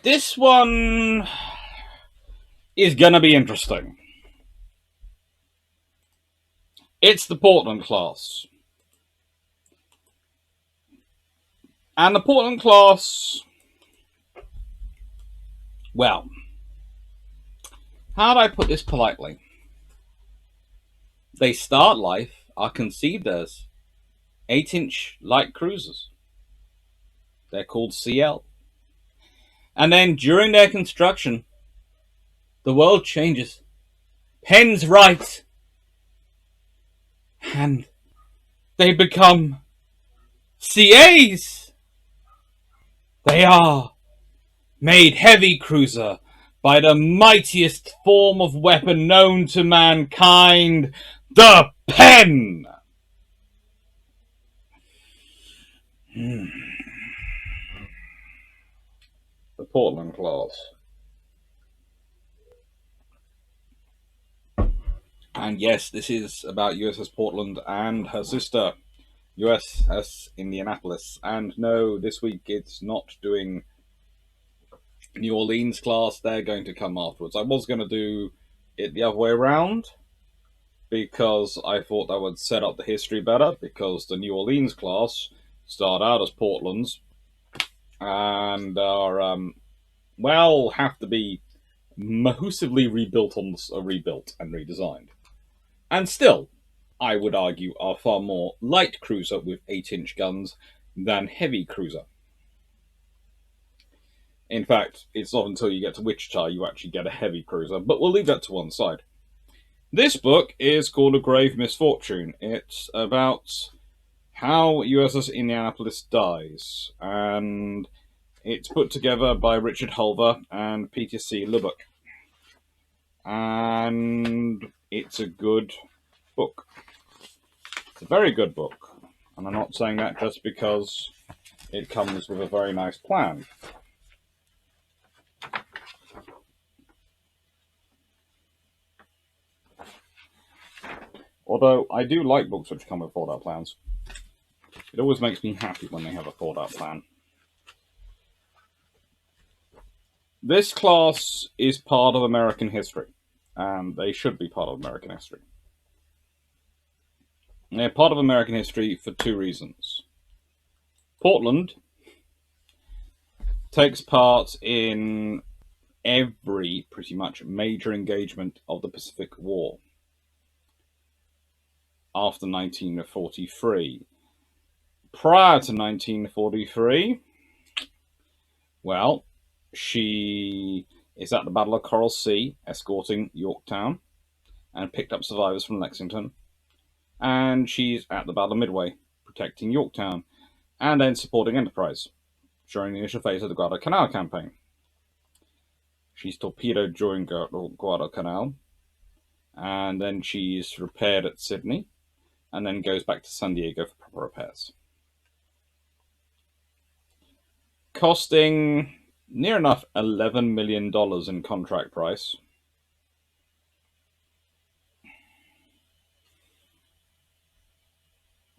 This one is gonna be interesting. It's the Portland class. And the Portland class, well, how do I put this politely? They start life, are conceived as 8-inch light cruisers. They're called CL. And then during their construction, the world changes. Pens write. And they become CAs. They are made heavy cruiser by the mightiest form of weapon known to mankind, the pen. The Portland class. And yes, this is about USS Portland and her sister, USS Indianapolis. And no, this week it's not doing New Orleans class. They're going to come afterwards. I was going to do it the other way around because I thought that would set up the history better, because the New Orleans class start out as Portland's and are, have to be massively rebuilt and redesigned. And still, I would argue, are far more light cruiser with 8-inch guns than heavy cruiser. In fact, it's not until you get to Wichita you actually get a heavy cruiser, but we'll leave that to one side. This book is called A Grave Misfortune. It's about how USS Indianapolis dies, and it's put together by Richard Hulver and Peter C. Lubbock. And it's a good book. It's a very good book, and I'm not saying that just because it comes with a very nice plan. Although I do like books which come with thought-out plans. It always makes me happy when they have a thought-out plan. This class is part of American history, and they should be part of American history. And they're part of American history for two reasons. Portland takes part in every, pretty much, major engagement of the Pacific War after 1943. Prior to 1943, well, she is at the Battle of Coral Sea, escorting Yorktown, and picked up survivors from Lexington. And she's at the Battle of Midway, protecting Yorktown, and then supporting Enterprise during the initial phase of the Guadalcanal campaign. She's torpedoed during Guadalcanal, and then she's repaired at Sydney, and then goes back to San Diego for proper repairs. Costing near enough $11 million in contract price.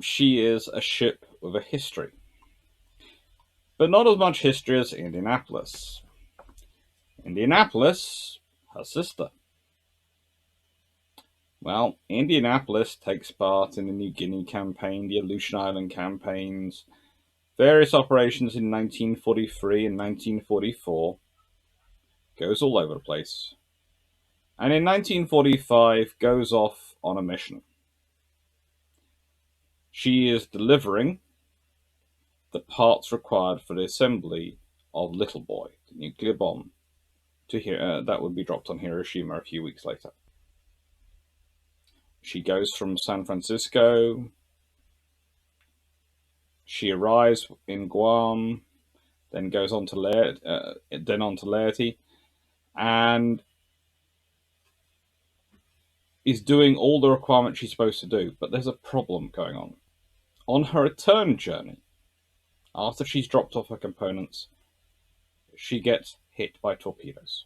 She is a ship with a history, but not as much history as Indianapolis. Indianapolis, her sister. Well, Indianapolis takes part in the New Guinea campaign, the Aleutian Island campaigns, various operations in 1943 and 1944, goes all over the place, and in 1945 goes off on a mission. She is delivering the parts required for the assembly of Little Boy, the nuclear bomb, that would be dropped on Hiroshima a few weeks later. She goes from San Francisco. She arrives in Guam, then goes on to Leyte, and is doing all the requirements she's supposed to do. But there's a problem going on. On her return journey, after she's dropped off her components, she gets hit by torpedoes.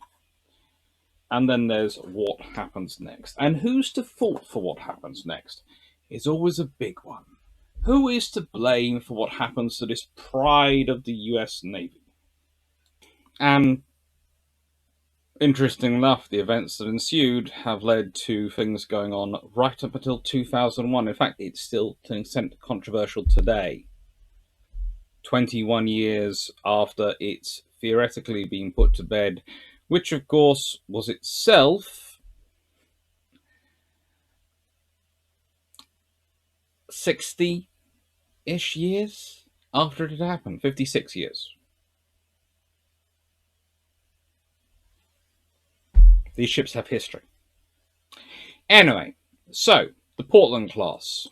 And then there's what happens next. And who's to fault for what happens next is always a big one. Who is to blame for what happens to this pride of the US Navy? And interesting enough, the events that ensued have led to things going on right up until 2001. In fact, it's still to an extent controversial today, 21 years after it's theoretically been put to bed, which of course was itself 60-ish years after it had happened, 56 years. These ships have history. Anyway, so the Portland class.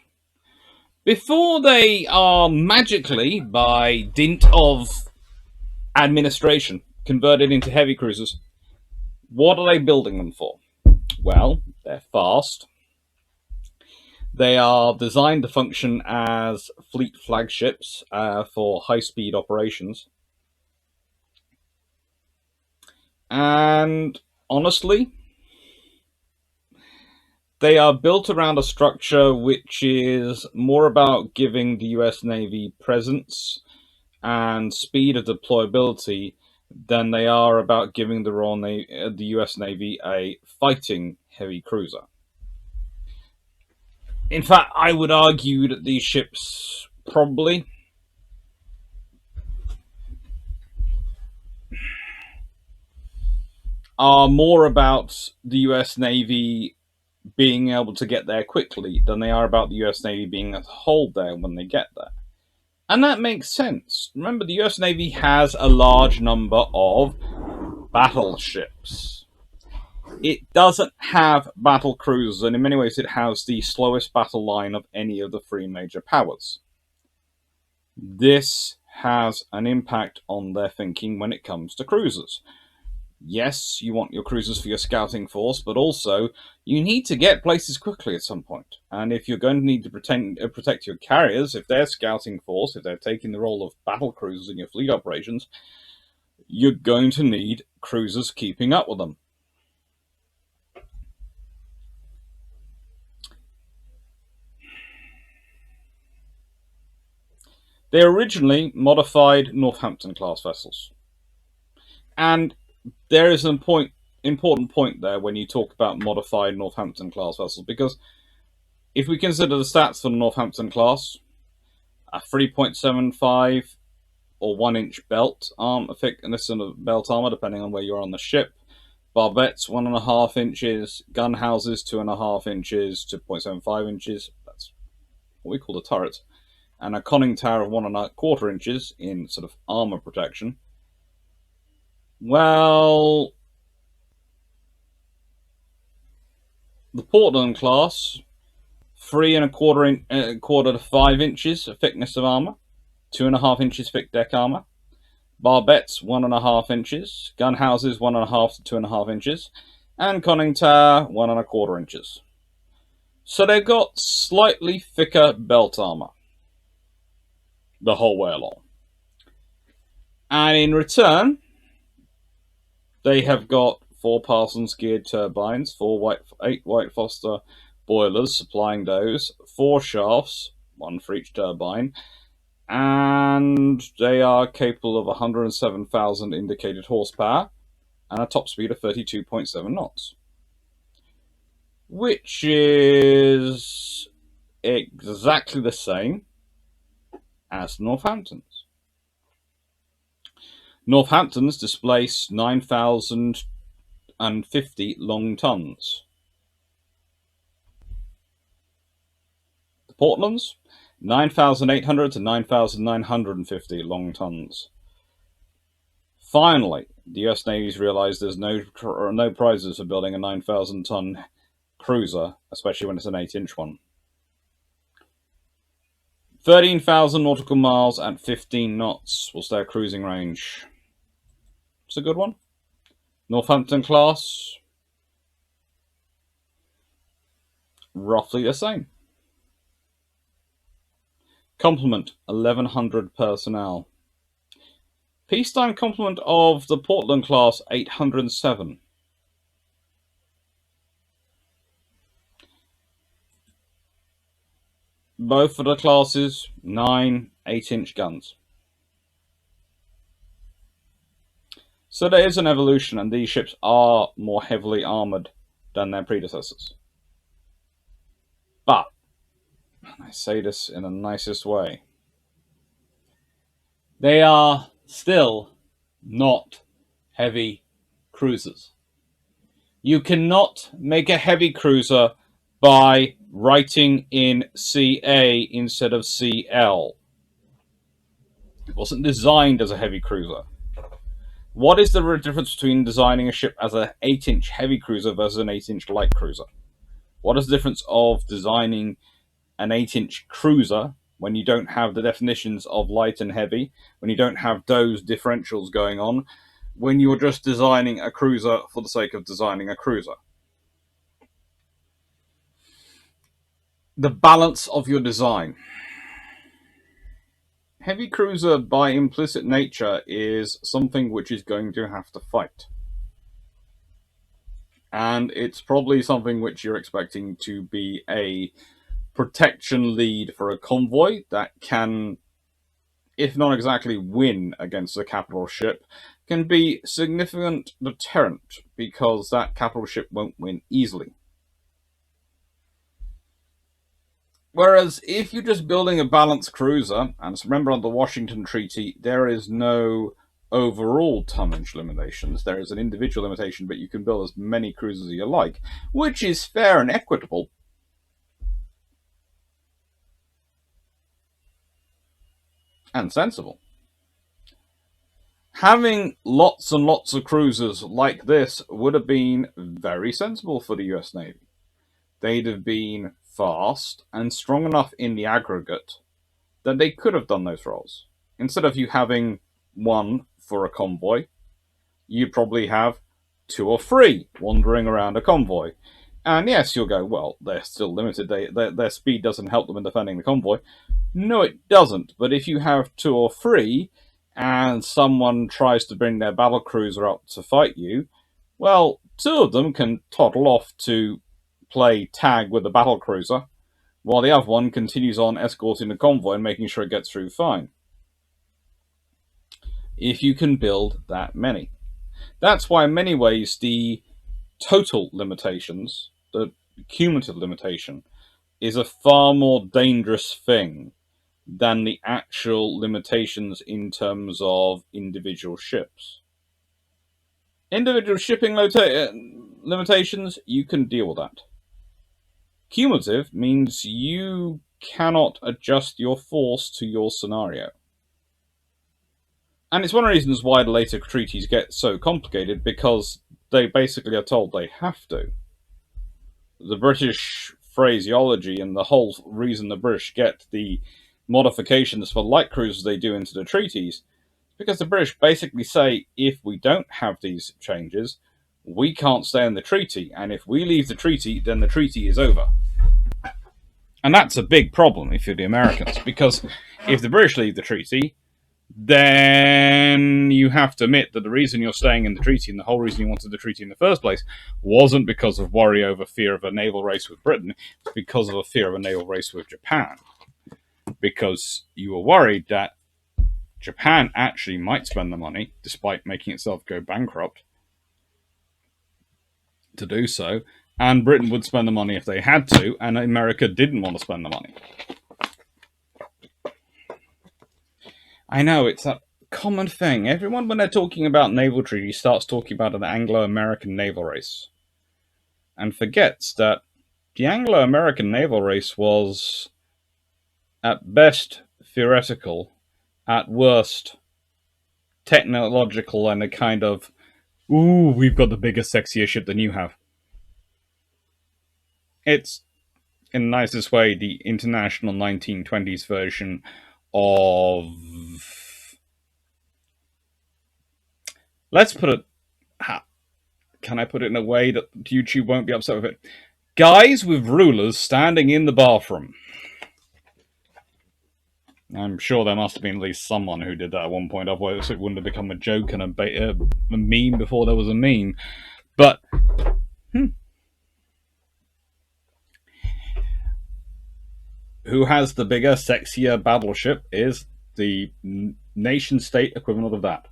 Before they are magically, by dint of administration, converted into heavy cruisers, what are they building them for? Well, they're fast. They are designed to function as fleet flagships for high-speed operations. And honestly, they are built around a structure which is more about giving the US Navy presence and speed of deployability than they are about giving the US Navy a fighting heavy cruiser. In fact, I would argue that these ships probably are more about the US Navy being able to get there quickly than they are about the US Navy being able to hold there when they get there. And that makes sense. Remember, the US Navy has a large number of battleships. It doesn't have battle cruisers, and in many ways it has the slowest battle line of any of the three major powers. This has an impact on their thinking when it comes to cruisers. Yes, you want your cruisers for your scouting force, but also you need to get places quickly at some point. And if you're going to need to protect your carriers, if they're scouting force, if they're taking the role of battle cruisers in your fleet operations, you're going to need cruisers keeping up with them. They're originally modified Northampton-class vessels. And there is an important point there when you talk about modified Northampton-class vessels, because if we consider the stats for the Northampton-class, a 3.75 or 1-inch belt thickness of belt armor, depending on where you're on the ship. Barbettes 1.5 inches, gun houses 2.5 inches to 0.75 inches. That's what we call the turret. And a conning tower of 1.25 inches in sort of armor protection. Well, the Portland class, 3.25 to 5 inches of thickness of armor, 2.5 inches thick deck armor. Barbettes 1.5 inches, gun houses 1.5 to 2.5 inches, and conning tower 1.25 inches. So they've got slightly thicker belt armor the whole way along. And in return, they have got 4 Parsons geared turbines, 8 White Foster boilers supplying those, 4 shafts, 1 for each turbine, and they are capable of 107,000 indicated horsepower and a top speed of 32.7 knots, which is exactly the same as Northampton's. Northampton's displace 9,050 long tons. The Portland's 9,800 to 9,950 long tons. Finally, the US Navy's realized there's no prizes for building a 9,000-ton cruiser, especially when it's an 8-inch one. 13,000 nautical miles at 15 knots was their cruising range. It's a good one. Northampton class, roughly the same. Complement, 1,100 personnel. Peacetime complement of the Portland class, 807. Both of the classes, 9 8-inch guns. So there is an evolution, and these ships are more heavily armored than their predecessors. But, and I say this in the nicest way, they are still not heavy cruisers. You cannot make a heavy cruiser by writing in CA instead of CL. It wasn't designed as a heavy cruiser. What is the difference between designing a ship as an 8-inch heavy cruiser versus an 8-inch light cruiser? What is the difference of designing an 8-inch cruiser when you don't have the definitions of light and heavy, when you don't have those differentials going on, when you're just designing a cruiser for the sake of designing a cruiser? The balance of your design. Heavy cruiser, by implicit nature, is something which is going to have to fight. And it's probably something which you're expecting to be a protection lead for a convoy that can, if not exactly win against a capital ship, can be significant deterrent because that capital ship won't win easily. Whereas if you're just building a balanced cruiser, and remember on the Washington Treaty, there is no overall tonnage limitations. There is an individual limitation, but you can build as many cruisers as you like, which is fair and equitable. And sensible. Having lots and lots of cruisers like this would have been very sensible for the US Navy. They'd have been fast and strong enough in the aggregate that they could have done those roles. Instead of you having one for a convoy, you'd probably have 2 or 3 wandering around a convoy. And yes, you'll go, well, they're still limited. Their speed doesn't help them in defending the convoy. No, it doesn't. But if you have 2 or 3 and someone tries to bring their battle cruiser up to fight you, well, 2 of them can toddle off to play tag with the battle cruiser, while the other one continues on escorting the convoy and making sure it gets through fine. If you can build that many. That's why in many ways the total limitations, the cumulative limitation, is a far more dangerous thing than the actual limitations in terms of individual ships. Individual shipping limitations, you can deal with that. Cumulative means you cannot adjust your force to your scenario. And it's one of the reasons why the later treaties get so complicated, because they basically are told they have to. The British phraseology and the whole reason the British get the modifications for light cruisers they do into the treaties, because the British basically say, if we don't have these changes, we can't stay in the treaty, and if we leave the treaty, then the treaty is over. And that's a big problem if you're the Americans, because if the British leave the treaty, then you have to admit that the reason you're staying in the treaty and the whole reason you wanted the treaty in the first place wasn't because of worry over fear of a naval race with Britain, it's because of a fear of a naval race with Japan. Because you were worried that Japan actually might spend the money, despite making itself go bankrupt, to do so, and Britain would spend the money if they had to, and America didn't want to spend the money. I know, it's a common thing. Everyone, when they're talking about naval treaties, starts talking about an Anglo-American naval race. And forgets that the Anglo-American naval race was, at best, theoretical, at worst, technological, and a kind of, ooh, we've got the bigger, sexier ship than you have. It's, in the nicest way, the international 1920s version of... Let's put it... Can I put it in a way that YouTube won't be upset with it? Guys with rulers standing in the bathroom. I'm sure there must have been at least someone who did that at one point, otherwise it wouldn't have become a joke and a meme before there was a meme. But... Who has the bigger, sexier battleship is the nation-state equivalent of that.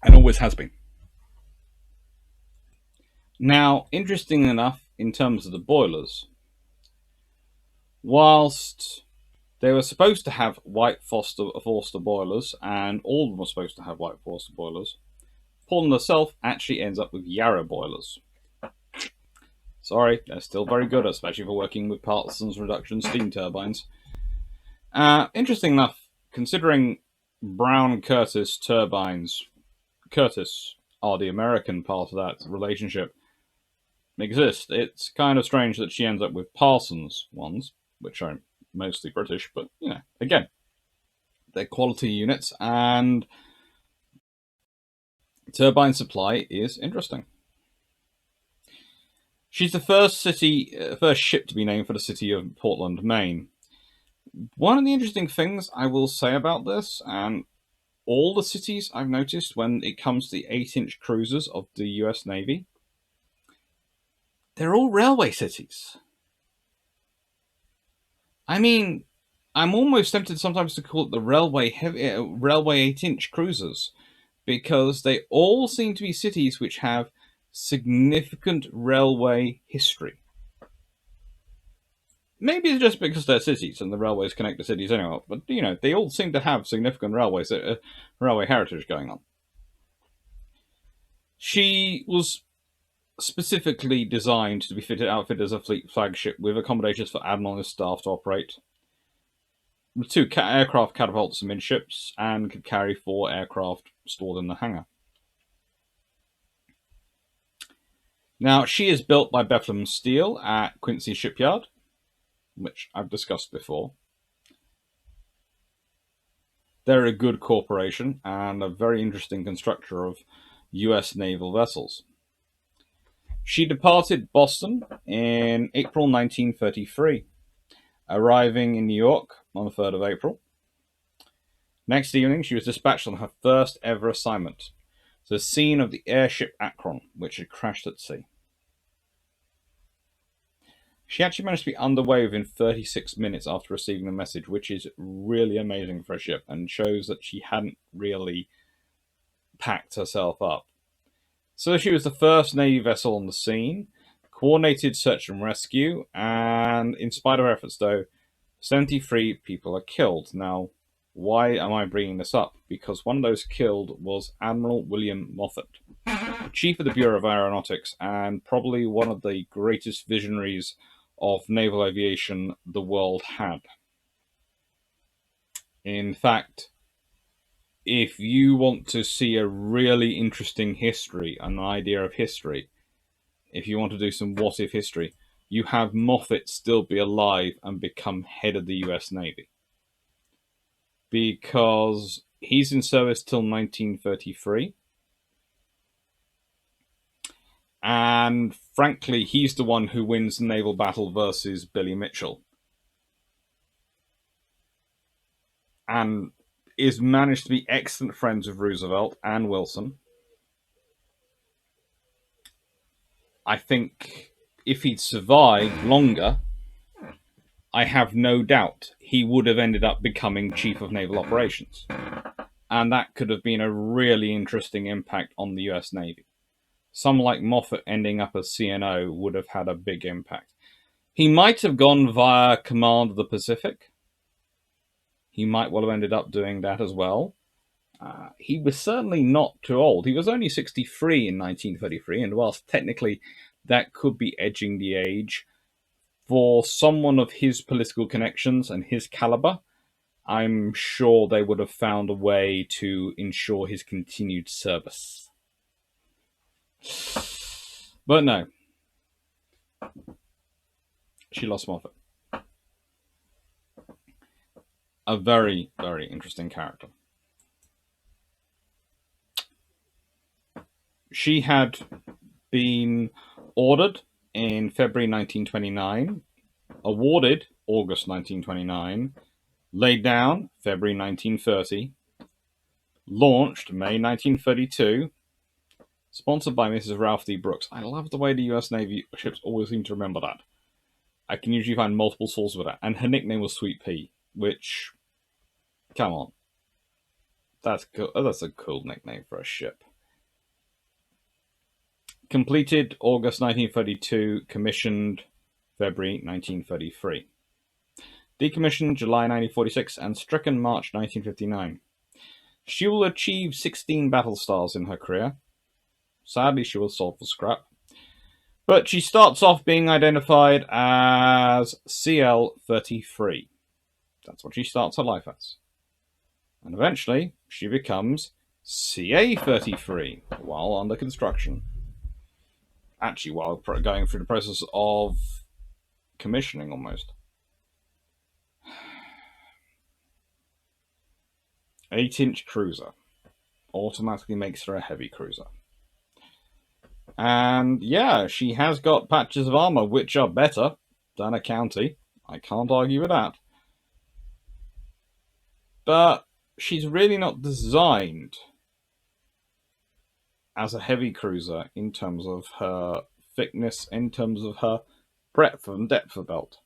and always has been. Now, interesting enough, in terms of the boilers, whilst they were supposed to have White Forster boilers, and all of them were supposed to have White Forster boilers, Portland herself actually ends up with Yarrow boilers. Sorry, they're still very good, especially for working with Parsons reduction steam turbines. Interesting enough, considering Brown Curtis turbines, Curtis are the American part of that relationship, exist. It's kind of strange that she ends up with Parsons ones, which are mostly British, but again, they're quality units, and turbine supply is interesting. She's the first ship to be named for the city of Portland, Maine. One of the interesting things I will say about this, and all the cities I've noticed when it comes to the 8-inch cruisers of the US Navy, they're all railway cities. I mean, I'm almost tempted sometimes to call it the railway 8-inch cruisers, because they all seem to be cities which have significant railway history. Maybe it's just because they're cities and the railways connect the cities anyway, but they all seem to have significant railway heritage going on. She was specifically designed to be outfitted as a fleet flagship with accommodations for admiral and his staff to operate, 2 aircraft catapults amidships, and could carry 4 aircraft stored in the hangar. Now, she is built by Bethlehem Steel at Quincy Shipyard, which I've discussed before. They're a good corporation and a very interesting constructor of US naval vessels. She departed Boston in April 1933, arriving in New York on the 3rd of April. Next evening, she was dispatched on her first ever assignment to the scene of the airship Akron, which had crashed at sea. She actually managed to be underway within 36 minutes after receiving the message, which is really amazing for a ship and shows that she hadn't really packed herself up. So she was the first Navy vessel on the scene, coordinated search and rescue, and in spite of her efforts, though, 73 people are killed. Now, why am I bringing this up? Because one of those killed was Admiral William Moffett, Chief of the Bureau of Aeronautics, and probably one of the greatest visionaries of naval aviation the world had. In fact, if you want to see a really interesting history, an idea of history, if you want to do some what-if history, you have Moffett still be alive and become head of the US Navy. Because he's in service till 1933. And frankly, he's the one who wins the naval battle versus Billy Mitchell. And is managed to be excellent friends with Roosevelt and Wilson. I think if he'd survived longer, I have no doubt he would have ended up becoming Chief of Naval Operations. And that could have been a really interesting impact on the US Navy. Someone like Moffett ending up as CNO would have had a big impact. He might have gone via Command of the Pacific. He might well have ended up doing that as well. He was certainly not too old. He was only 63 in 1933, and whilst technically that could be edging the age, for someone of his political connections and his caliber, I'm sure they would have found a way to ensure his continued service. But no. She lost Moffett. A very, very interesting character. She had been ordered in February 1929, awarded August 1929, laid down February 1930, launched May 1932, sponsored by Mrs. Ralph D. Brooks. I love the way the US Navy ships always seem to remember that. I can usually find multiple sources of that. And her nickname was Sweet Pea, which, come on. That's cool. That's a cool nickname for a ship. Completed August 1932, commissioned February 1933. Decommissioned July 1946 and stricken March 1959. She will achieve 16 battle stars in her career. Sadly, she was sold for scrap. But she starts off being identified as CL-33. That's what she starts her life as. And eventually, she becomes CA-33 while under construction. Actually, while going through the process of commissioning almost. 8-inch cruiser automatically makes her a heavy cruiser. And yeah, she has got patches of armor which are better than a county. I can't argue with that. But she's really not designed as a heavy cruiser in terms of her thickness, in terms of her breadth and depth of belt.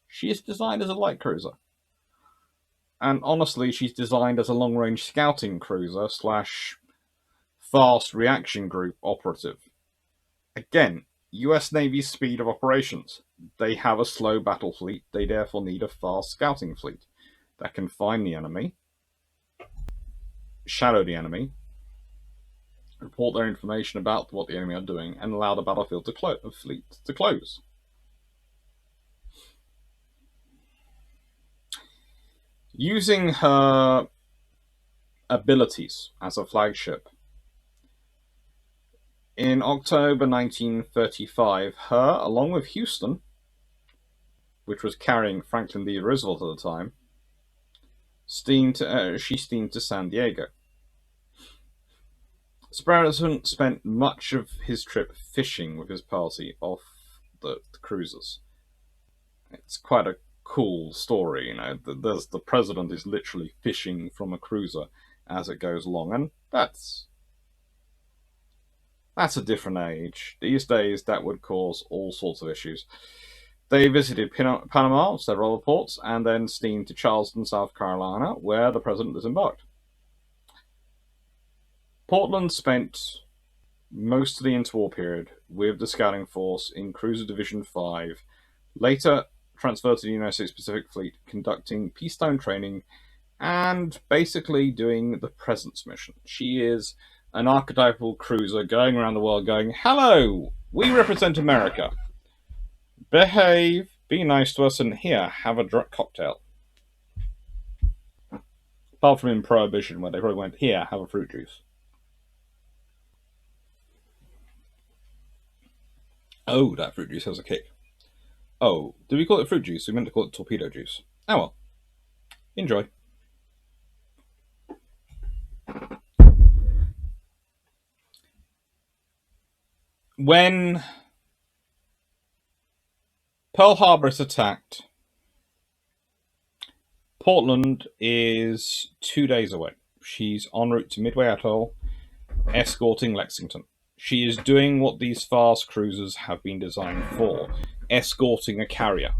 She is designed as a light cruiser. And honestly, she's designed as a long-range scouting cruiser / fast reaction group operative. Again, US Navy's speed of operations. They have a slow battle fleet, they therefore need a fast scouting fleet that can find the enemy, shadow the enemy, report their information about what the enemy are doing, and allow the battlefield to close. Using her abilities as a flagship, in October 1935, her, along with Houston, which was carrying Franklin D. Roosevelt at the time, she steamed to San Diego. President spent much of his trip fishing with his party off the cruisers. It's quite a cool story, the president is literally fishing from a cruiser as it goes along, and that's a different age. These days, that would cause all sorts of issues. They visited Panama, several ports, and then steamed to Charleston, South Carolina, where the president disembarked. Portland spent most of the interwar period with the scouting force in Cruiser Division 5, later transferred to the United States Pacific Fleet, conducting peacetime training and basically doing the presence mission. She is an archetypal cruiser going around the world going, "Hello, we represent America. Behave, be nice to us, and here, have a cocktail." Apart from in Prohibition, where they probably went, "Here, have a fruit juice." Oh, that fruit juice has a kick. Oh, did we call it fruit juice? We meant to call it torpedo juice. Oh well. Enjoy. When Pearl Harbor is attacked, Portland is 2 days away. She's en route to Midway Atoll, escorting Lexington. She is doing what these fast cruisers have been designed for, escorting a carrier.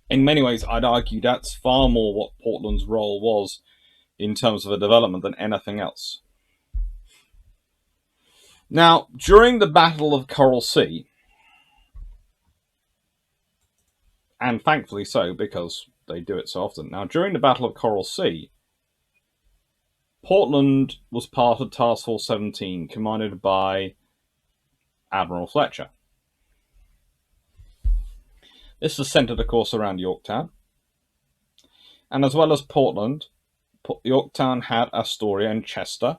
In many ways, I'd argue that's far more what Portland's role was in terms of a development than anything else. Now, during the Battle of Coral Sea, and thankfully so, because they do it so often. Now, during the Battle of Coral Sea, Portland was part of Task Force 17, commanded by Admiral Fletcher. This was centered, of course, around Yorktown. And as well as Portland, Yorktown had Astoria and Chester,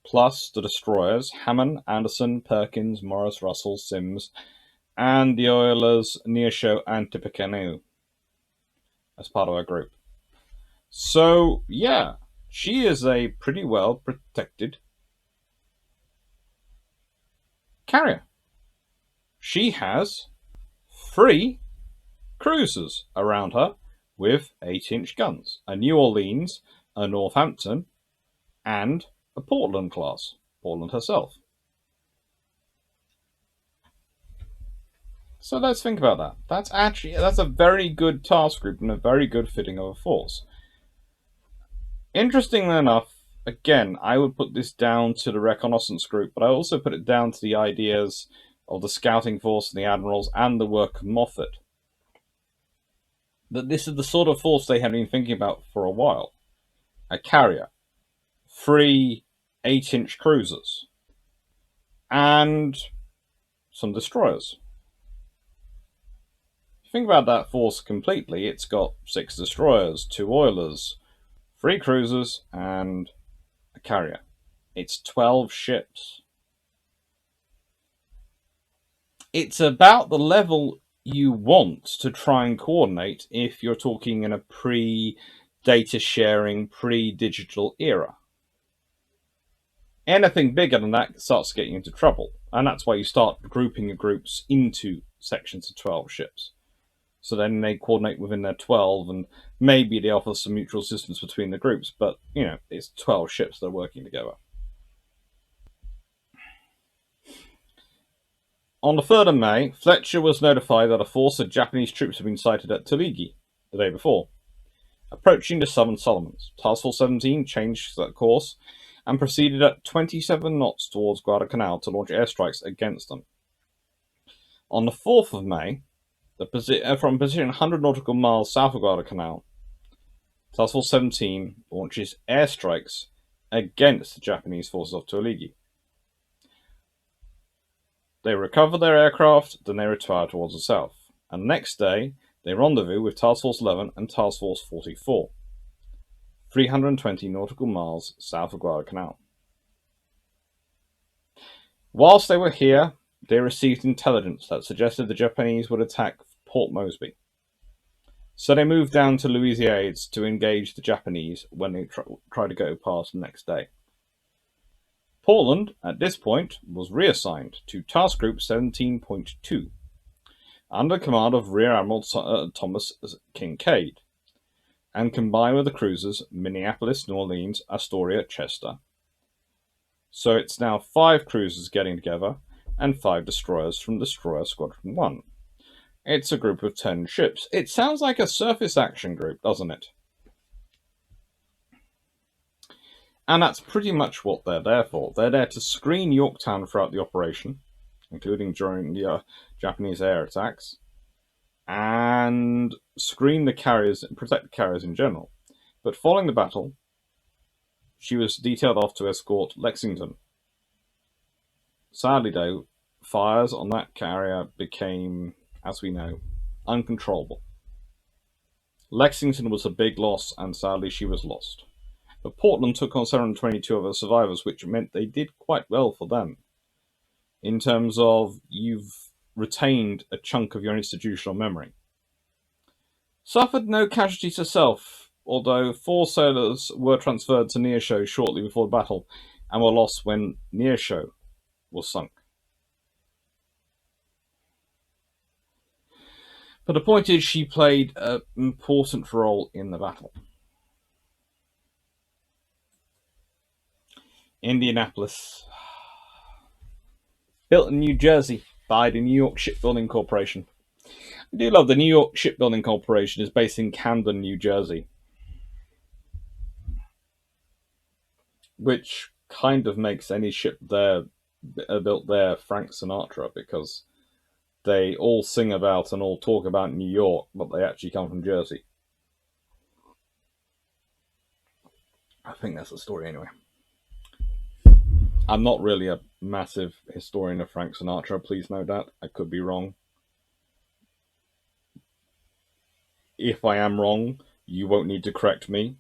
plus the destroyers Hammond, Anderson, Perkins, Morris, Russell, Sims, and the oilers Neosho and Tippecanoe as part of our group. So, yeah, she is a pretty well protected carrier. She has 3 cruisers around her with 8-inch guns. A New Orleans, a Northampton, and a Portland class. Portland herself. So let's think about that. That's a very good task group and a very good fitting of a force. Interestingly enough, again, I would put this down to the reconnaissance group, but I also put it down to the ideas of the scouting force and the admirals and the work of Moffat. That this is the sort of force they had been thinking about for a while. A carrier, 3 8-inch cruisers, and some destroyers. Think about that force completely. It's got 6 destroyers, 2 oilers, 3 cruisers, and a carrier. It's 12 ships. It's about the level you want to try and coordinate if you're talking in a pre-data sharing, pre-digital era. Anything bigger than that starts getting into trouble, and that's why you start grouping your groups into sections of 12 ships. So then they coordinate within their 12, and maybe they offer some mutual assistance between the groups, but, it's 12 ships that are working together. On the 3rd of May, Fletcher was notified that a force of Japanese troops had been sighted at Tulagi the day before, approaching the Southern Solomons. Task Force 17 changed that course and proceeded at 27 knots towards Guadalcanal to launch airstrikes against them. On the 4th of May, from position 100 nautical miles south of Guadalcanal, Task Force 17 launches airstrikes against the Japanese forces off Tulagi. They recover their aircraft, then they retire towards the south. And the next day, they rendezvous with Task Force 11 and Task Force 44, 320 nautical miles south of Guadalcanal. Whilst they were here, they received intelligence that suggested the Japanese would attack Port Moresby. So they moved down to Louisiana to engage the Japanese when they try to go past the next day. Portland, at this point, was reassigned to Task Group 17.2, under command of Rear Admiral Thomas Kincaid, and combined with the cruisers Minneapolis, New Orleans, Astoria, Chester. So it's now 5 cruisers getting together and 5 destroyers from Destroyer Squadron 1. It's a group of 10 ships. It sounds like a surface action group, doesn't it? And that's pretty much what they're there for. They're there to screen Yorktown throughout the operation, including during the Japanese air attacks, and screen the carriers and protect the carriers in general. But following the battle, she was detailed off to escort Lexington. Sadly, though, fires on that carrier became, as we know, uncontrollable. Lexington was a big loss, and sadly she was lost. But Portland took on 722 of the survivors, which meant they did quite well for them. In terms of, you've retained a chunk of your institutional memory. Suffered no casualties herself, although 4 sailors were transferred to Neosho shortly before the battle, and were lost when Neosho was sunk. But the point is, she played an important role in the battle. Indianapolis. Built in New Jersey by the New York Shipbuilding Corporation. I do love the New York Shipbuilding Corporation is based in Camden, New Jersey. Which kind of makes any ship there built there Frank Sinatra, because they all sing about and all talk about New York, but they actually come from Jersey. I think that's the story anyway. I'm not really a massive historian of Frank Sinatra, please note that. I could be wrong. If I am wrong, you won't need to correct me.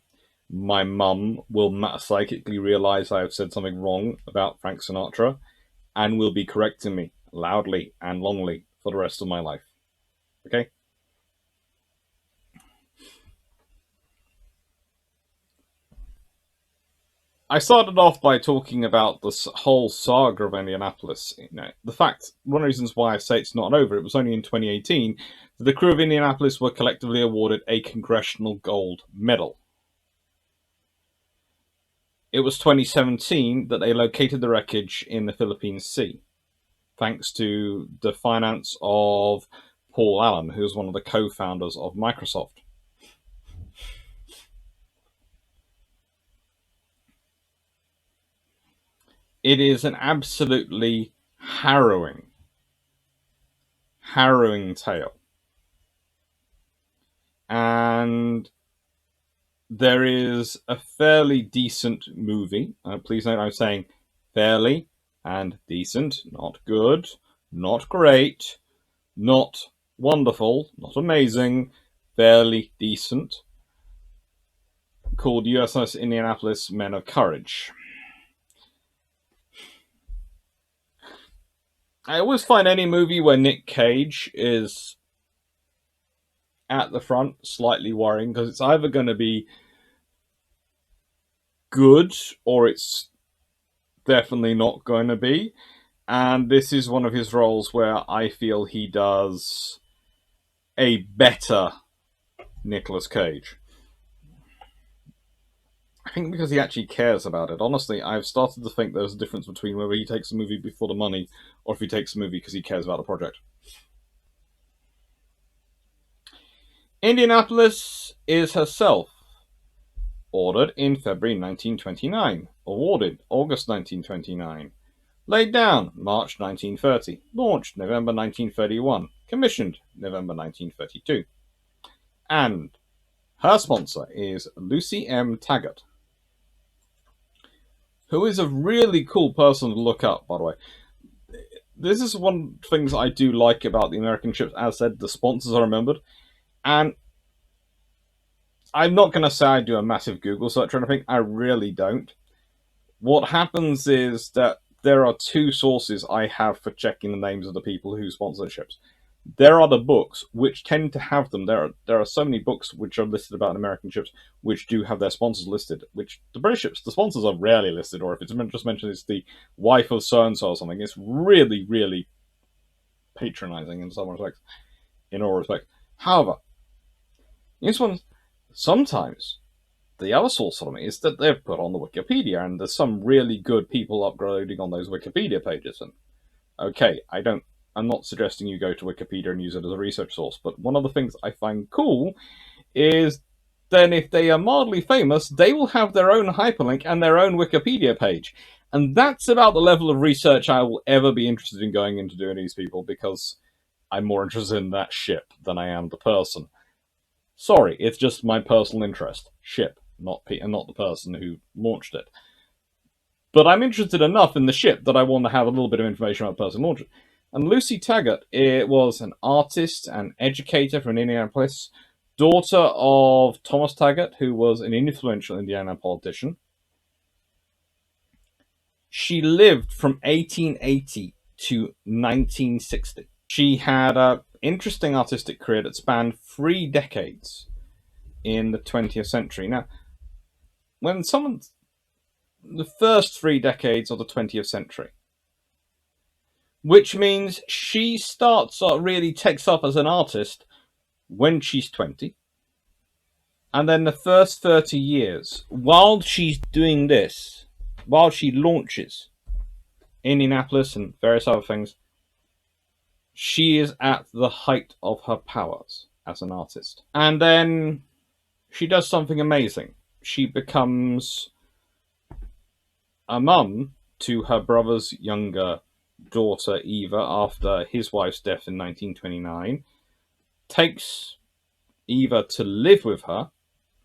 My mum will psychically realise I have said something wrong about Frank Sinatra and will be correcting me loudly and longly for the rest of my life. Okay? I started off by talking about this whole saga of Indianapolis. The fact, one of the reasons why I say it's not over, it was only in 2018 that the crew of Indianapolis were collectively awarded a Congressional Gold Medal. It was 2017 that they located the wreckage in the Philippine Sea, thanks to the finance of Paul Allen, who was one of the co-founders of Microsoft. It is an absolutely harrowing, harrowing tale. And there is a fairly decent movie. Please note I'm saying fairly and decent, not good, not great, not wonderful, not amazing, fairly decent, called USS Indianapolis Men of Courage. I always find any movie where Nick Cage is at the front slightly worrying, because it's either going to be good or it's definitely not going to be. And this is one of his roles where I feel he does a better Nicolas Cage. I think because he actually cares about it. Honestly, I've started to think there's a difference between whether he takes a movie for the money or if he takes a movie because he cares about the project. Indianapolis is herself ordered in February 1929, awarded August 1929, laid down March 1930, launched November 1931, commissioned November 1932. And her sponsor is Lucy M. Taggart, who is a really cool person to look up, by the way. This is one of the things I do like about the American ships. As said, the sponsors are remembered. And I'm not going to say I do a massive Google search or anything. I really don't. What happens is that there are two sources I have for checking the names of the people who sponsor ships. There are the books, which tend to have them. There are so many books which are listed about American ships, which do have their sponsors listed. Which the British ships, the sponsors are rarely listed, or if it's just mentioned, it's the wife of so and so or something. It's really, really patronising in some respects, in all respects. However, this one sometimes the other source of them is that they've put on the Wikipedia, and there's some really good people uploading on those Wikipedia pages. And okay, I'm not suggesting you go to Wikipedia and use it as a research source, but one of the things I find cool is then if they are mildly famous, they will have their own hyperlink and their own Wikipedia page. And that's about the level of research I will ever be interested in going into doing these people, because I'm more interested in that ship than I am the person. Sorry, it's just my personal interest. Ship, not the person who launched it. But I'm interested enough in the ship that I want to have a little bit of information about the person who launched it. And Lucy Taggart was an artist and educator from Indianapolis, daughter of Thomas Taggart, who was an influential Indiana politician. She lived from 1880 to 1960. She had an interesting artistic career that spanned 3 decades in the 20th century. Now, when the first 3 decades of the 20th century, which means she really takes up as an artist when she's 20. And then the first 30 years, while she's doing this, while she launches Indianapolis and various other things, she is at the height of her powers as an artist. And then she does something amazing. She becomes a mum to her brother's younger daughter, Eva, after his wife's death in 1929, takes Eva to live with her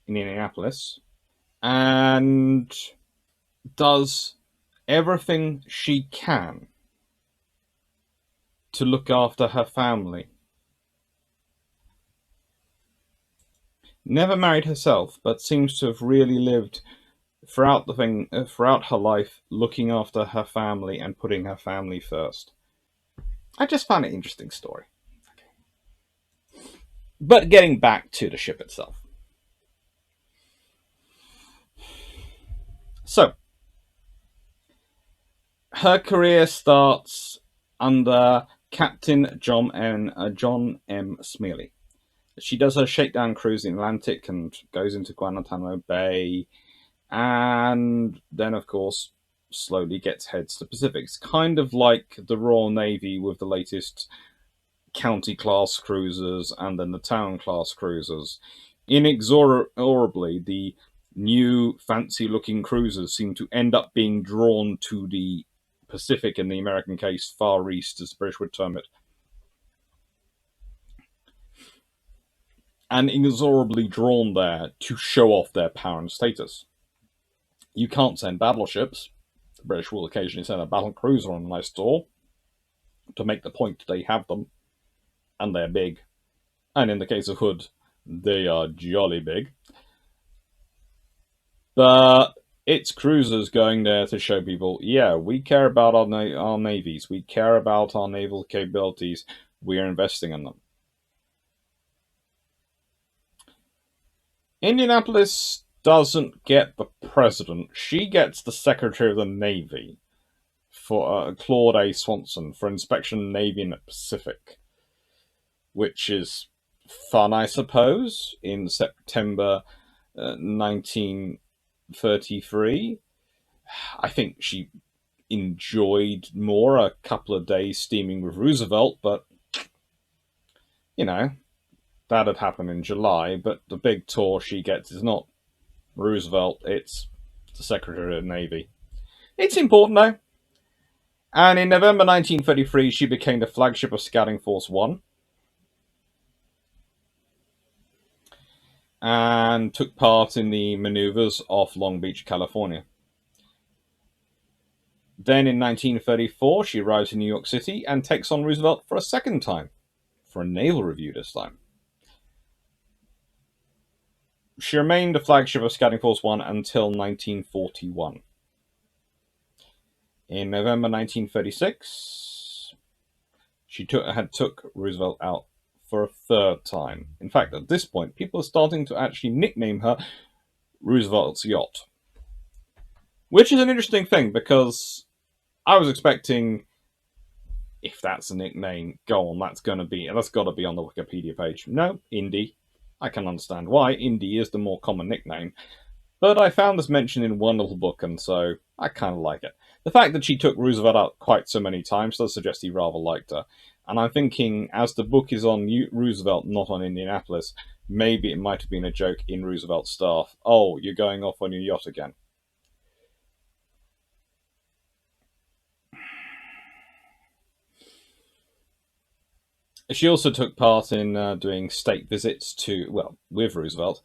in Indianapolis, and does everything she can to look after her family. Never married herself, but seems to have really lived throughout her life, looking after her family and putting her family first. I just found it an interesting story. But getting back to the ship itself. So, her career starts under Captain John M. Smealy. She does her shakedown cruise in the Atlantic and goes into Guantanamo Bay, and then, of course, slowly heads to the Pacific. It's kind of like the Royal Navy with the latest county-class cruisers and then the town-class cruisers. Inexorably, the new fancy-looking cruisers seem to end up being drawn to the Pacific in the American case, Far East, as the British would term it, and inexorably drawn there to show off their power and status. You can't send battleships. The British will occasionally send a battle cruiser on a nice tour to make the point they have them, and they're big. And in the case of Hood, they are jolly big. But it's cruisers going there to show people, yeah, we care about our navies, we care about our naval capabilities, we are investing in them. Indianapolis doesn't get the president, she gets the Secretary of the Navy, for Claude A. Swanson, for inspection Navy in the Pacific, which is fun, I suppose, in September 1933. I think she enjoyed more a couple of days steaming with Roosevelt, but, you know, that had happened in July. But the big tour she gets is not Roosevelt, it's the Secretary of the Navy. It's important, though. And in November 1933, she became the flagship of Scouting Force 1 and took part in the maneuvers off Long Beach, California. Then in 1934, she arrives in New York City and takes on Roosevelt for a second time, for a naval review this time. She remained the flagship of Scouting Force 1 until 1941. In November 1936, she took Roosevelt out for a third time. In fact, at this point, people are starting to actually nickname her Roosevelt's Yacht. Which is an interesting thing, because I was expecting, if that's a nickname, go on, that's got to be on the Wikipedia page. No, Indy. I can understand why. Indy is the more common nickname. But I found this mentioned in one little book, and so I kind of like it. The fact that she took Roosevelt out quite so many times does suggest he rather liked her. And I'm thinking, as the book is on Roosevelt, not on Indianapolis, maybe it might have been a joke in Roosevelt's staff. Oh, you're going off on your yacht again. She also took part in doing state visits with Roosevelt,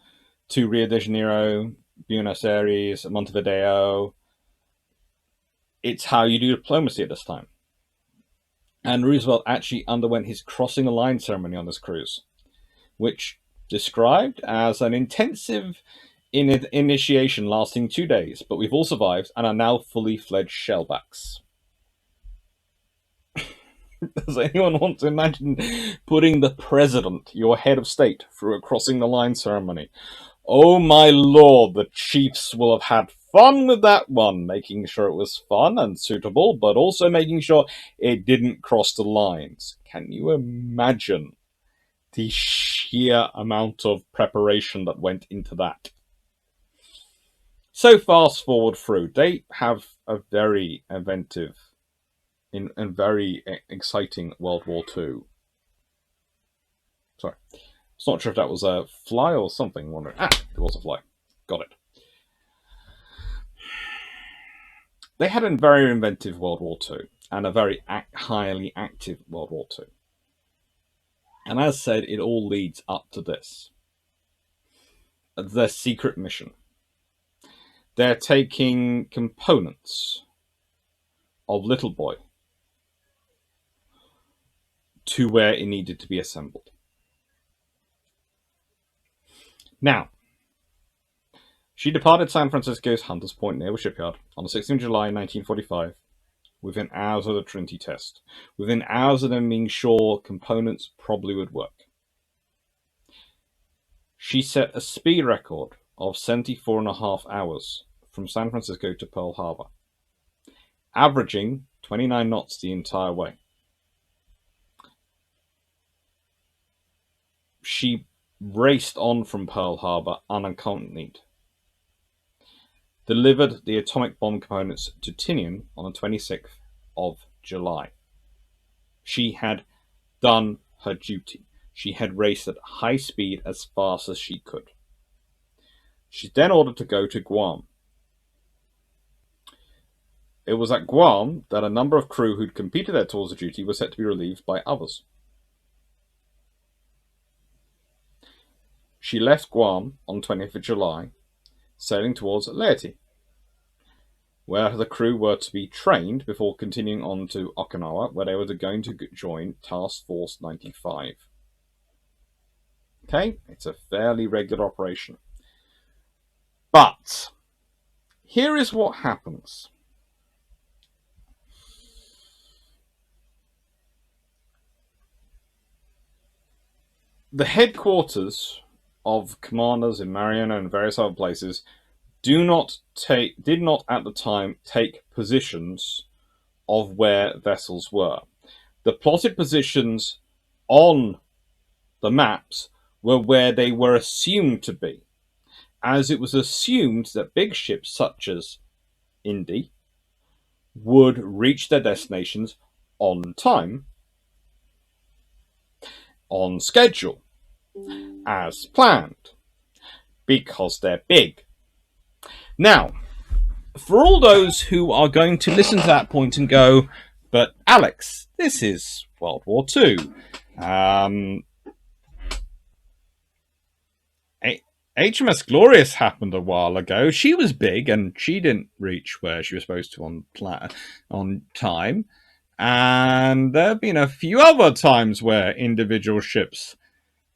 to Rio de Janeiro, Buenos Aires, Montevideo. It's how you do diplomacy at this time. And Roosevelt actually underwent his crossing the line ceremony on this cruise, which described as an intensive initiation lasting 2 days, but we've all survived and are now fully fledged shellbacks. Does anyone want to imagine putting the president, your head of state, through a crossing the line ceremony? Oh my lord, the chiefs will have had fun with that one, making sure it was fun and suitable, but also making sure it didn't cross the lines. Can you imagine the sheer amount of preparation that went into that? So fast forward through, they have a very inventive and very exciting World War II. Sorry, I'm not sure if that was a fly or something. Wondering. It was a fly. Got it. They had a very inventive World War II and a very highly active World War II. And as said, it all leads up to this. Their secret mission. They're taking components of Little Boy to where it needed to be assembled. Now, she departed San Francisco's Hunters Point Naval Shipyard on the 16th of July 1945, within hours of the Trinity test, within hours of them being sure components probably would work. She set a speed record of 74.5 hours from San Francisco to Pearl Harbor, averaging 29 knots the entire way. She raced on from Pearl Harbor unaccompanied, delivered the atomic bomb components to Tinian on the 26th of July. She had done her duty. She had raced at high speed as fast as she could. She's then ordered to go to Guam. It was at Guam that a number of crew who'd completed their tours of duty were set to be relieved by others. She left Guam on 20th of July, sailing towards Leyte, where the crew were to be trained before continuing on to Okinawa, where they were going to join Task Force 95. Okay, it's a fairly regular operation. But here is what happens. The headquarters of commanders in Mariana and various other places did not at the time take positions of where vessels were. The plotted positions on the maps were where they were assumed to be, as it was assumed that big ships such as Indy would reach their destinations on time, on schedule, as planned, because they're big. Now, for all those who are going to listen to that point and go, but Alex, this is World War II. HMS Glorious happened a while ago. She was big and she didn't reach where she was supposed to on time. And there have been a few other times where individual ships,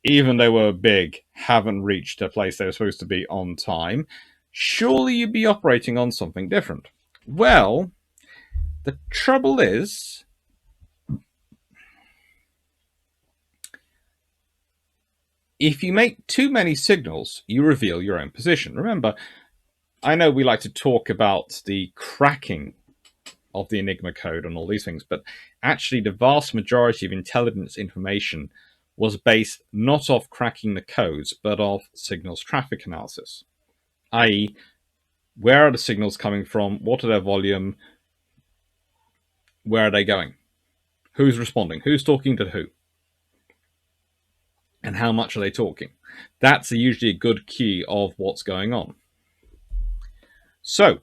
even though they were big, haven't reached a place they were supposed to be on time. Surely you'd be operating on something different. Well, the trouble is, if you make too many signals, you reveal your own position. Remember, I know we like to talk about the cracking of the Enigma code and all these things, but actually the vast majority of intelligence information was based not off cracking the codes, but off signals traffic analysis, i.e., where are the signals coming from, what are their volume, where are they going, who's responding, who's talking to who, and how much are they talking. That's usually a good key of what's going on. So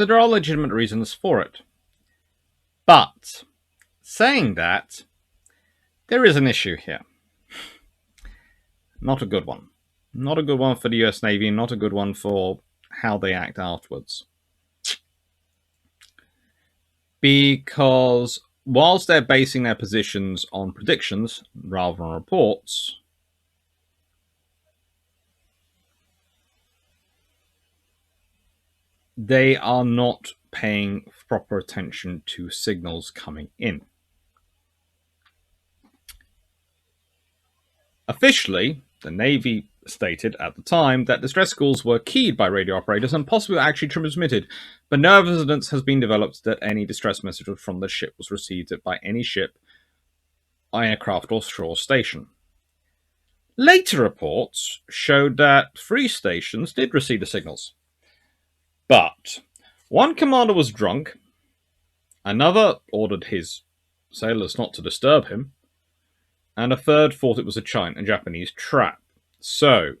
there are legitimate reasons for it. But saying that, there is an issue here. Not a good one. Not a good one for the US Navy, not a good one for how they act afterwards. Because whilst they're basing their positions on predictions rather than reports, they are not paying proper attention to signals coming in. Officially, the Navy stated at the time that distress calls were keyed by radio operators and possibly actually transmitted, but no evidence has been developed that any distress message from the ship was received by any ship, aircraft, or shore station. Later reports showed that 3 stations did receive the signals. But one commander was drunk, another ordered his sailors not to disturb him, and a third thought it was a Japanese trap. So,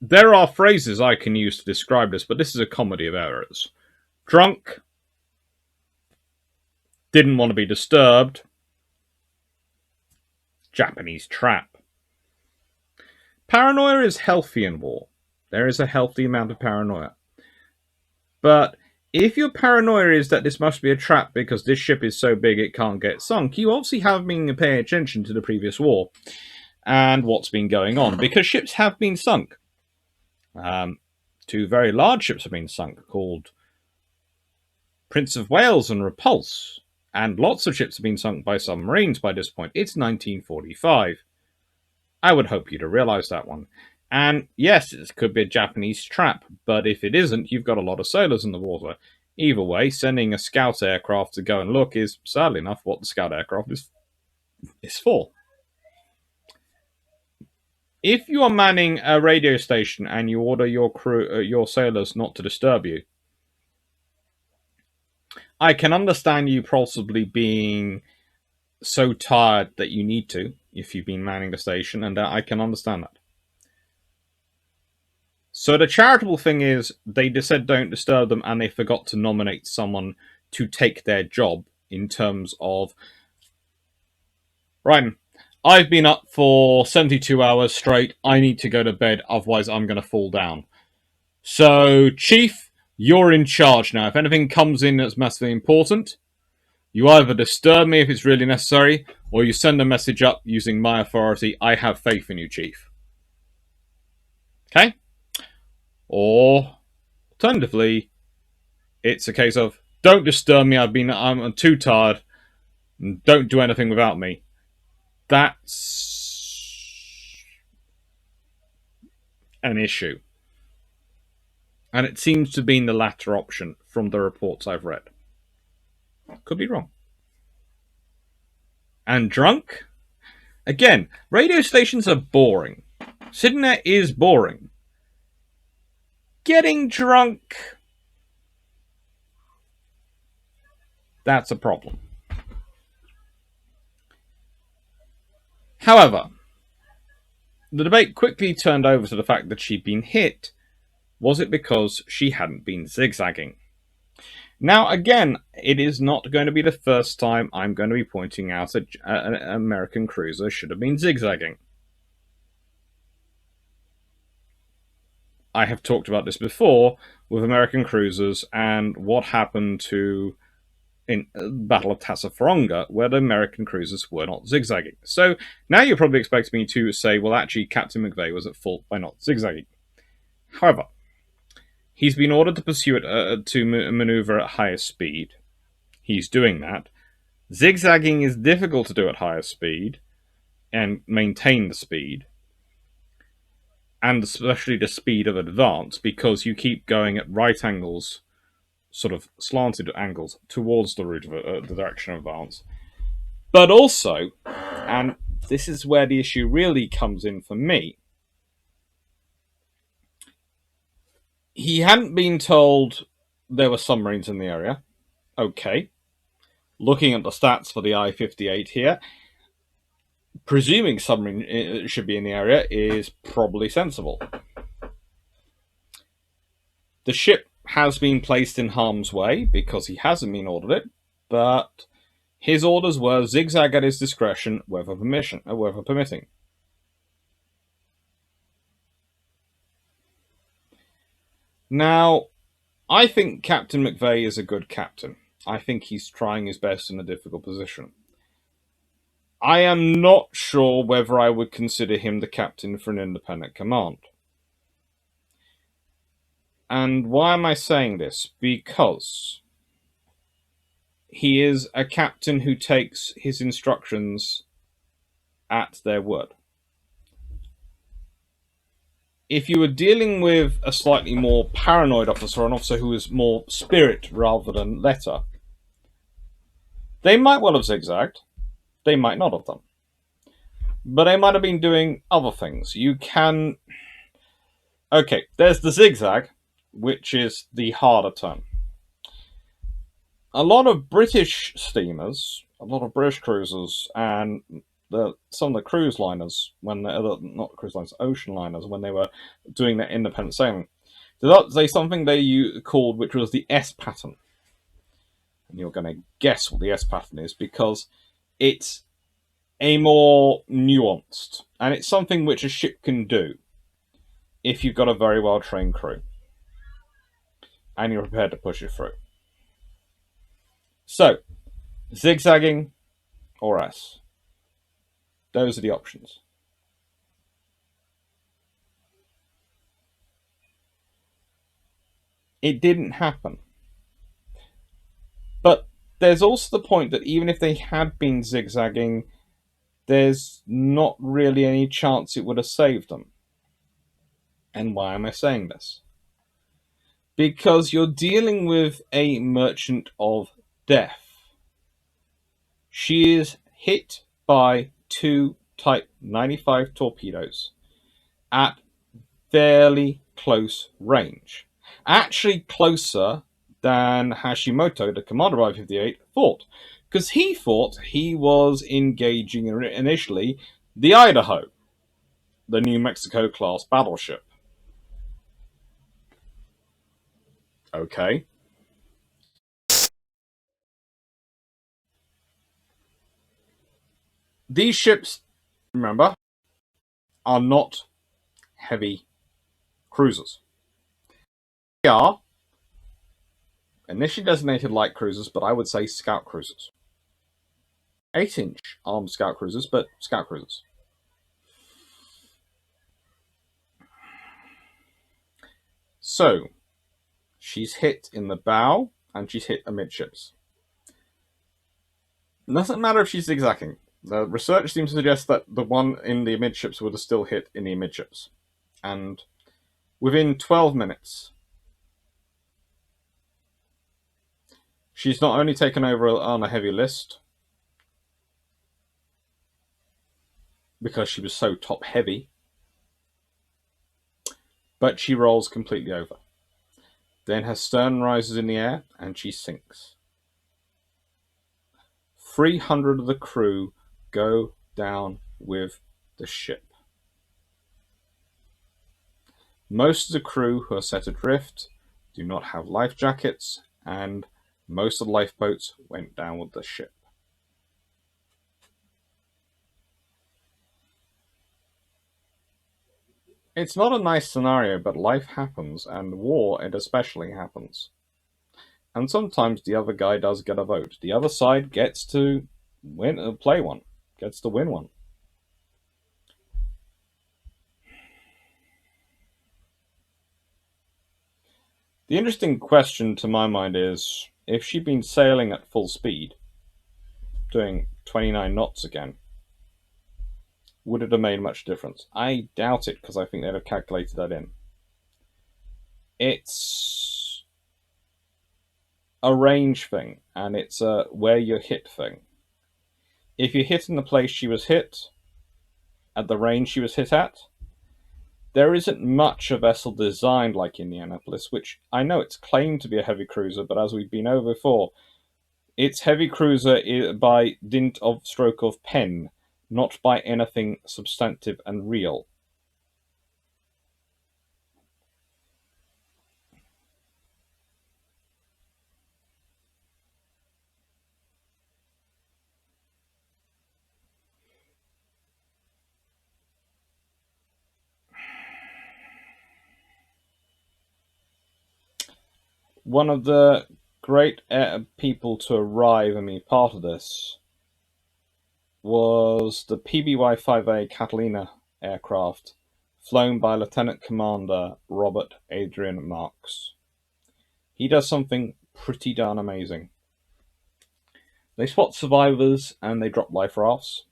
there are phrases I can use to describe this, but this is a comedy of errors. Drunk, didn't want to be disturbed, Japanese trap. Paranoia is healthy in war. There is a healthy amount of paranoia. But if your paranoia is that this must be a trap because this ship is so big it can't get sunk, you obviously haven't been paying attention to the previous war and what's been going on, because ships have been sunk. 2 very large ships have been sunk, called Prince of Wales and Repulse, and lots of ships have been sunk by submarines by this point. It's 1945. I would hope you to realize that one. And yes, it could be a Japanese trap, but if it isn't, you've got a lot of sailors in the water. Either way, sending a scout aircraft to go and look is, sadly enough, what the scout aircraft is for. If you are manning a radio station and you order your crew, your sailors not to disturb you, I can understand you possibly being so tired that you need to, if you've been manning the station, and I can understand that. So the charitable thing is, they just said don't disturb them, and they forgot to nominate someone to take their job in terms of, right, I've been up for 72 hours straight, I need to go to bed, otherwise I'm going to fall down. So, Chief, you're in charge now. If anything comes in that's massively important, you either disturb me if it's really necessary, or you send a message up using my authority. I have faith in you, Chief. Okay? Or, alternatively, it's a case of, don't disturb me, I'm too tired, and don't do anything without me. That's an issue. And it seems to be in the latter option from the reports I've read. Could be wrong. And drunk? Again, radio stations are boring. Sitting there is boring. Getting drunk, that's a problem. However, the debate quickly turned over to the fact that she'd been hit. Was it because she hadn't been zigzagging? Now, again, it is not going to be the first time I'm going to be pointing out that an American cruiser should have been zigzagging. I have talked about this before with American cruisers and what happened to in Battle of Tassafaronga, where the American cruisers were not zigzagging. So now you're probably expecting me to say, well, actually, Captain McVeigh was at fault by not zigzagging. However, he's been ordered to pursue it to maneuver at higher speed. He's doing that. Zigzagging is difficult to do at higher speed and maintain the speed, and especially the speed of advance, because you keep going at right angles, sort of slanted angles, towards the route of the direction of advance. But also, and this is where the issue really comes in for me, he hadn't been told there were submarines in the area. Okay. Looking at the stats for the I-58 here, presuming submarine should be in the area is probably sensible. The ship has been placed in harm's way because he hasn't been ordered it, but his orders were zigzag at his discretion, weather permitting. Now, I think Captain McVeigh is a good captain. I think he's trying his best in a difficult position. I am not sure whether I would consider him the captain for an independent command. And why am I saying this? Because he is a captain who takes his instructions at their word. If you were dealing with a slightly more paranoid officer, an officer who is more spirit rather than letter, they might well have zigzagged. They might not have done. But they might have been doing other things. You can... Okay, there's the zigzag, which is the harder term. A lot of British steamers, a lot of British cruisers, and some of the cruise liners, when not cruise liners, ocean liners, when they were doing their independent sailing, there's something they called, which was the S pattern. And you're going to guess what the S pattern is, because it's a more nuanced, and it's something which a ship can do if you've got a very well trained crew and you're prepared to push it through. So, zigzagging or S. Those are the options. It didn't happen. But there's also the point that even if they had been zigzagging, there's not really any chance it would have saved them. And why am I saying this? Because you're dealing with a merchant of death. She is hit by 2 Type 95 torpedoes at fairly close range. Actually closer than Hashimoto, the commander of I-58, thought. Because he thought he was engaging initially the Idaho, the New Mexico class battleship. Okay. These ships, remember, are not heavy cruisers. They are initially designated light cruisers, but I would say scout cruisers. 8-inch armed scout cruisers, but scout cruisers. So, she's hit in the bow and she's hit amidships. It doesn't matter if she's zigzagging. The research seems to suggest that the one in the amidships would have still hit in the amidships. And within 12 minutes, she's not only taken over on a heavy list, because she was so top heavy, but she rolls completely over. Then her stern rises in the air and she sinks. 300 of the crew go down with the ship. Most of the crew who are set adrift do not have life jackets, and most of the lifeboats went down with the ship. It's not a nice scenario, but life happens, and war, it especially happens. And sometimes the other guy does get a vote. The other side gets to play one, gets to win one. The interesting question to my mind is, if she'd been sailing at full speed, doing 29 knots again, would it have made much difference? I doubt it, because I think they'd have calculated that in. It's a range thing, and it's a where you hit thing. If you hit in the place she was hit, at the range she was hit at, there isn't much a vessel designed like Indianapolis, which I know it's claimed to be a heavy cruiser, but as we've been over before, it's heavy cruiser by dint of stroke of pen, not by anything substantive and real. One of the great people to arrive and be part of this was the PBY-5A Catalina aircraft, flown by Lieutenant Commander Robert Adrian Marks. He does something pretty darn amazing. They spot survivors and they drop life rafts.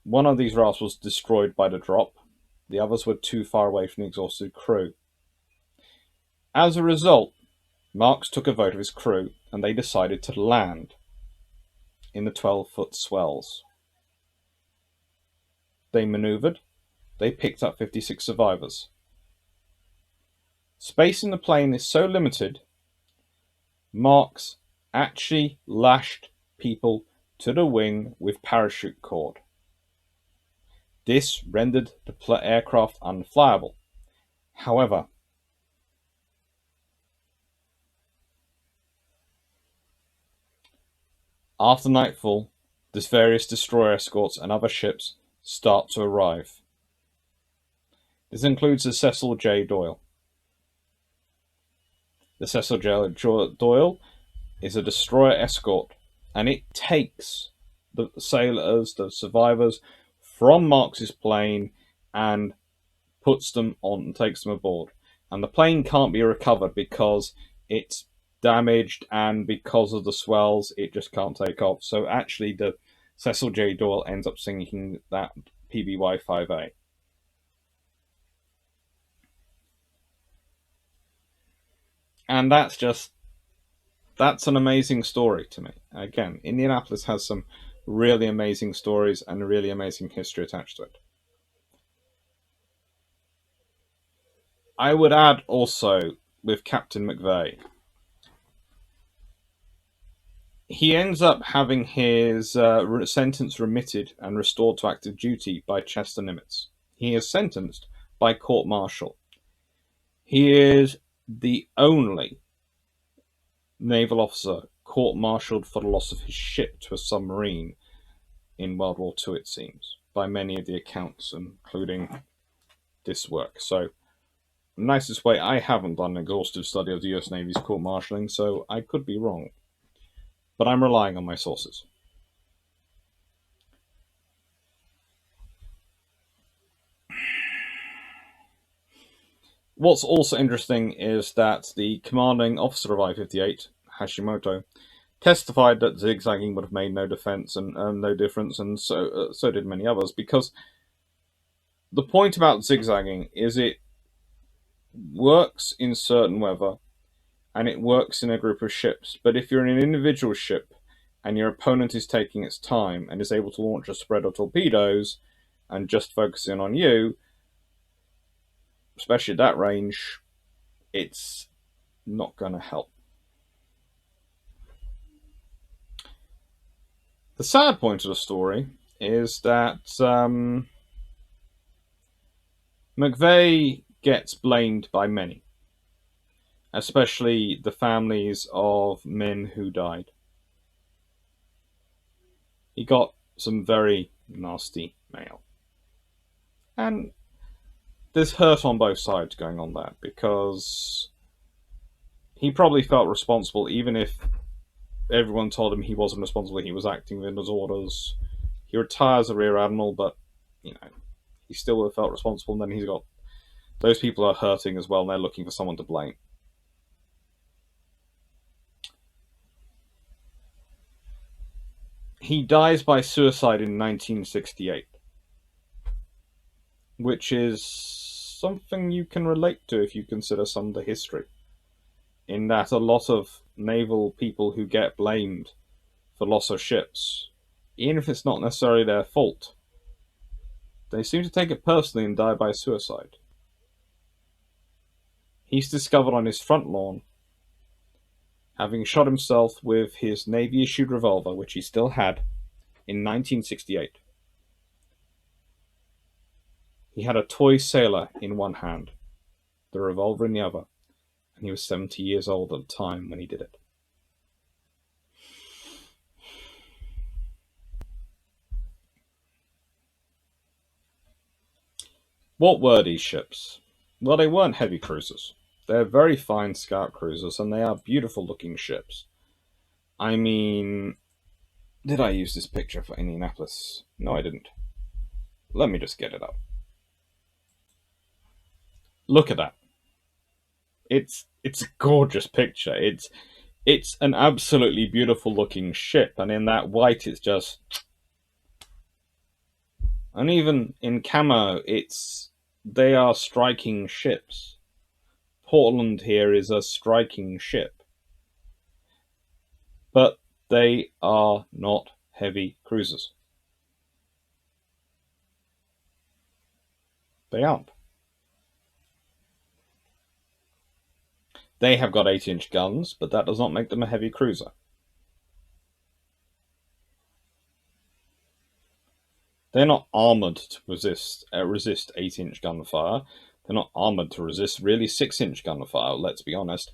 One of these rafts was destroyed by the drop. The others were too far away from the exhausted crew. As a result, Marks took a vote of his crew and they decided to land in the 12-foot swells. They maneuvered. They picked up 56 survivors. Space in the plane is so limited, Marks actually lashed people to the wing with parachute cord. This rendered the aircraft unflyable. However, after nightfall, the various destroyer escorts and other ships start to arrive. This includes the Cecil J. Doyle. The Cecil J. Doyle is a destroyer escort, and it takes the sailors, the survivors, from Marks's plane and puts them on and takes them aboard. And the plane can't be recovered because it's damaged, and because of the swells, it just can't take off. So actually, the Cecil J. Doyle ends up sinking that PBY-5A. And that's an amazing story to me. Again, Indianapolis has some really amazing stories and really amazing history attached to it. I would add also with Captain McVeigh. He ends up having his sentence remitted and restored to active duty by Chester Nimitz. He is sentenced by court martial. He is the only naval officer court-martialed for the loss of his ship to a submarine in World War II, it seems, by many of the accounts, including this work. So, nicest way, I haven't done an exhaustive study of the US Navy's court-martialing, so I could be wrong. But I'm relying on my sources. What's also interesting is that the commanding officer of I-58, Hashimoto, testified that zigzagging would have made no defense and no difference, and so did many others, because the point about zigzagging is it works in certain weather and it works in a group of ships. But if you're in an individual ship and your opponent is taking its time and is able to launch a spread of torpedoes and just focusing on you, especially at that range, it's not going to help. The sad point of the story is that McVeigh gets blamed by many, especially the families of men who died. He got some very nasty mail. And there's hurt on both sides going on that, because he probably felt responsible, even if everyone told him he wasn't responsible, he was acting within his orders. He retires as a rear admiral, but, you know, he still would have felt responsible, and then he's got those people are hurting as well, and they're looking for someone to blame. He dies by suicide in 1968, which is something you can relate to if you consider some of the history, in that a lot of naval people who get blamed for loss of ships, even if it's not necessarily their fault, they seem to take it personally and die by suicide. He's discovered on his front lawn, having shot himself with his Navy-issued revolver, which he still had, in 1968. He had a toy sailor in one hand, the revolver in the other, and he was 70 years old at the time when he did it. What were these ships? Well, they weren't heavy cruisers. They're very fine scout cruisers, and they are beautiful looking ships. I mean, did I use this picture for Indianapolis? No, I didn't. Let me just get it up. Look at that. It's a gorgeous picture. It's an absolutely beautiful looking ship, and in that white, it's just. And even in camo, they are striking ships. Portland here is a striking ship, but they are not heavy cruisers. They aren't. They have got 8-inch guns, but that does not make them a heavy cruiser. They're not armored to resist 8-inch gunfire. They're not armored to resist really 6-inch gunfire, let's be honest.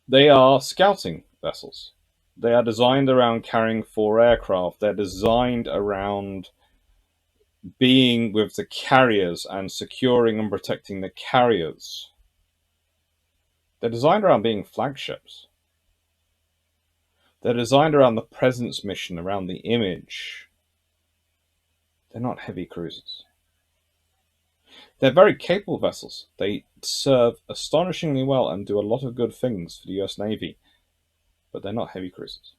They are scouting vessels. They are designed around carrying 4 aircraft. They're designed around being with the carriers and securing and protecting the carriers. They're designed around being flagships. They're designed around the presence mission, around the image. They're not heavy cruisers. They're very capable vessels. They serve astonishingly well and do a lot of good things for the US Navy, but they're not heavy cruisers.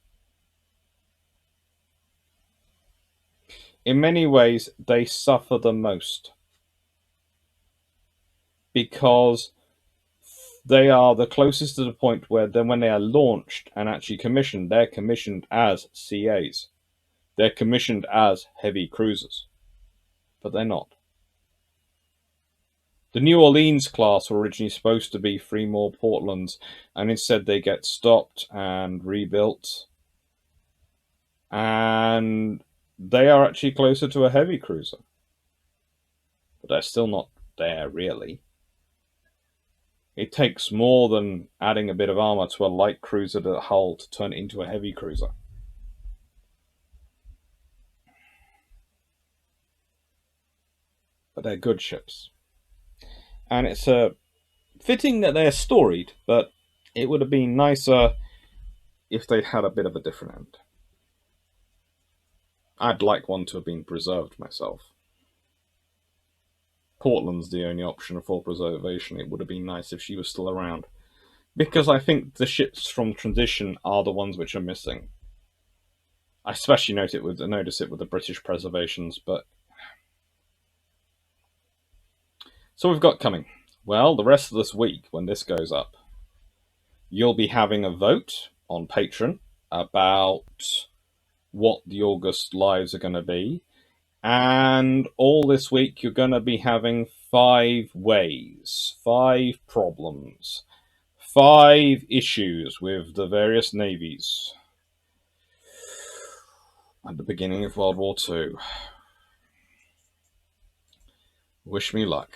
In many ways, they suffer the most, because they are the closest to the point where then when they are launched and actually commissioned, they're commissioned as CAs. They're commissioned as heavy cruisers, but they're not. The New Orleans class were originally supposed to be 3 more Portlands, and instead they get stopped and rebuilt. And they are actually closer to a heavy cruiser. But they're still not there, really. It takes more than adding a bit of armor to a light cruiser to the hull to turn it into a heavy cruiser. But they're good ships. And it's fitting that they're storied, but it would have been nicer if they'd had a bit of a different end. I'd like one to have been preserved myself. Portland's the only option for preservation. It would have been nice if she was still around. Because I think the ships from transition are the ones which are missing. I especially notice it with the British preservations, but... So we've got coming. Well, the rest of this week, when this goes up, you'll be having a vote on Patreon about what the August lives are going to be. And all this week, you're going to be having 5 ways, 5 problems, 5 issues with the various navies at the beginning of World War II. Wish me luck.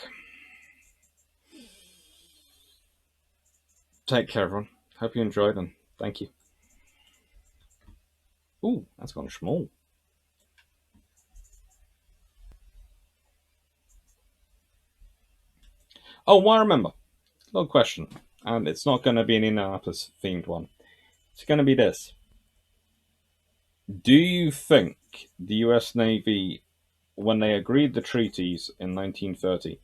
Take care, everyone. Hope you enjoyed, and thank you. Ooh, that's gone small. Oh, I remember. Little question, and it's not going to be an Indianapolis themed one. It's going to be this. Do you think the US Navy, when they agreed the treaties in 1930,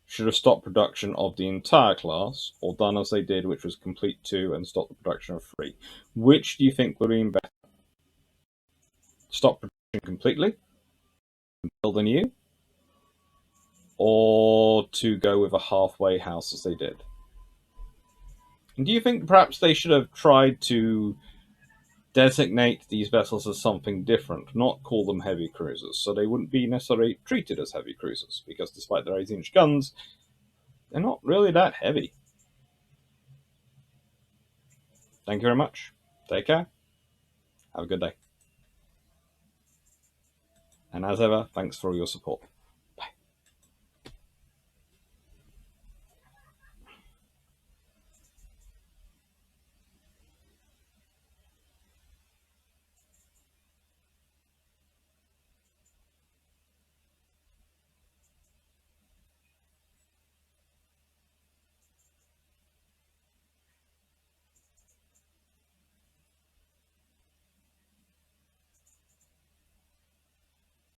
should have stopped production of the entire class, or done as they did, which was complete 2 and stop the production of 3? Which do you think would have been better? Stop production completely, build a new, or to go with a halfway house as they did? And do you think perhaps they should have tried to designate these vessels as something different, not call them heavy cruisers, so they wouldn't be necessarily treated as heavy cruisers, because despite their 18-inch guns, they're not really that heavy. Thank you very much. Take care. Have a good day. And as ever, thanks for all your support.